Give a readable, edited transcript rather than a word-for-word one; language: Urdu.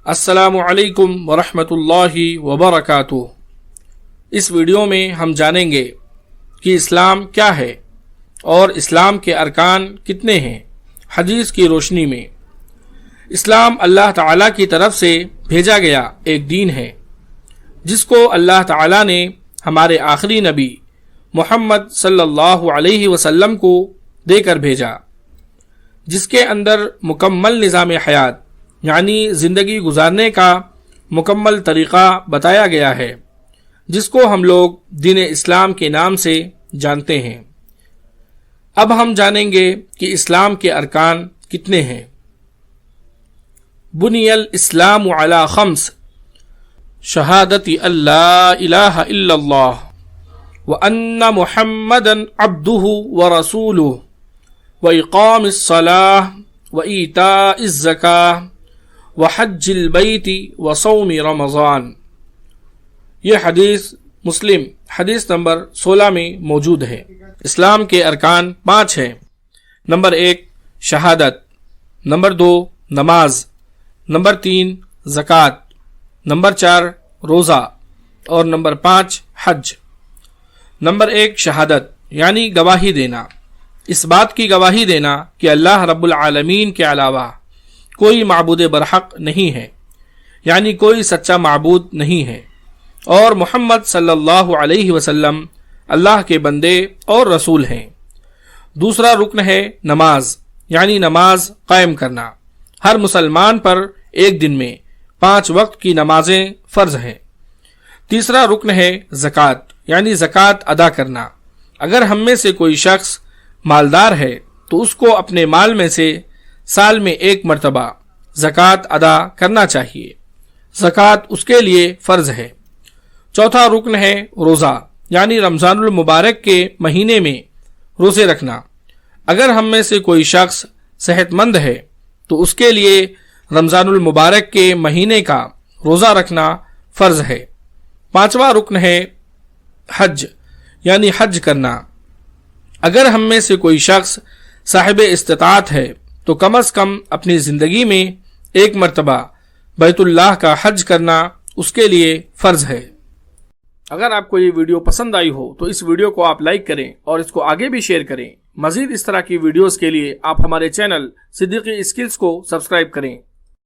السلام علیکم ورحمۃ اللہ وبرکاتہ۔ اس ویڈیو میں ہم جانیں گے کہ اسلام کیا ہے اور اسلام کے ارکان کتنے ہیں حدیث کی روشنی میں۔ اسلام اللہ تعالیٰ کی طرف سے بھیجا گیا ایک دین ہے جس کو اللہ تعالیٰ نے ہمارے آخری نبی محمد صلی اللہ علیہ وسلم کو دے کر بھیجا، جس کے اندر مکمل نظام حیات یعنی زندگی گزارنے کا مکمل طریقہ بتایا گیا ہے، جس کو ہم لوگ دین اسلام کے نام سے جانتے ہیں۔ اب ہم جانیں گے کہ اسلام کے ارکان کتنے ہیں۔ بنی الاسلام علی خمس، شہادت اللہ الہ الا اللہ وان محمدا عبدہ ورسولہ واقام الصلاۃ وایتاء الزکاۃ وحج البیت وصوم رمضان۔ یہ حدیث مسلم حدیث نمبر 16 میں موجود ہے۔ اسلام کے ارکان 5 ہیں۔ نمبر 1 شہادت، نمبر 2 نماز، نمبر 3 زکوٰۃ، نمبر 4 روزہ اور نمبر 5 حج۔ نمبر 1 شہادت یعنی گواہی دینا، اس بات کی گواہی دینا کہ اللہ رب العالمین کے علاوہ کوئی معبود برحق نہیں ہے، یعنی کوئی سچا معبود نہیں ہے، اور محمد صلی اللہ علیہ وسلم اللہ کے بندے اور رسول ہیں۔ دوسرا رکن ہے نماز، یعنی نماز قائم کرنا۔ ہر مسلمان پر ایک دن میں 5 وقت کی نمازیں فرض ہیں۔ تیسرا رکن ہے زکوٰۃ، یعنی زکوٰۃ ادا کرنا۔ اگر ہم میں سے کوئی شخص مالدار ہے تو اس کو اپنے مال میں سے سال میں 1 مرتبہ زکوٰۃ ادا کرنا چاہیے۔ زکوٰۃ اس کے لیے فرض ہے۔ چوتھا رکن ہے روزہ، یعنی رمضان المبارک کے مہینے میں روزے رکھنا۔ اگر ہم میں سے کوئی شخص صحت مند ہے تو اس کے لیے رمضان المبارک کے مہینے کا روزہ رکھنا فرض ہے۔ پانچواں رکن ہے حج، یعنی حج کرنا۔ اگر ہم میں سے کوئی شخص صاحب استطاعت ہے تو کم از کم اپنی زندگی میں 1 مرتبہ بیت اللہ کا حج کرنا اس کے لیے فرض ہے۔ اگر آپ کو یہ ویڈیو پسند آئی ہو تو اس ویڈیو کو آپ لائک کریں اور اس کو آگے بھی شیئر کریں۔ مزید اس طرح کی ویڈیوز کے لیے آپ ہمارے چینل صدیقی اسکلز کو سبسکرائب کریں۔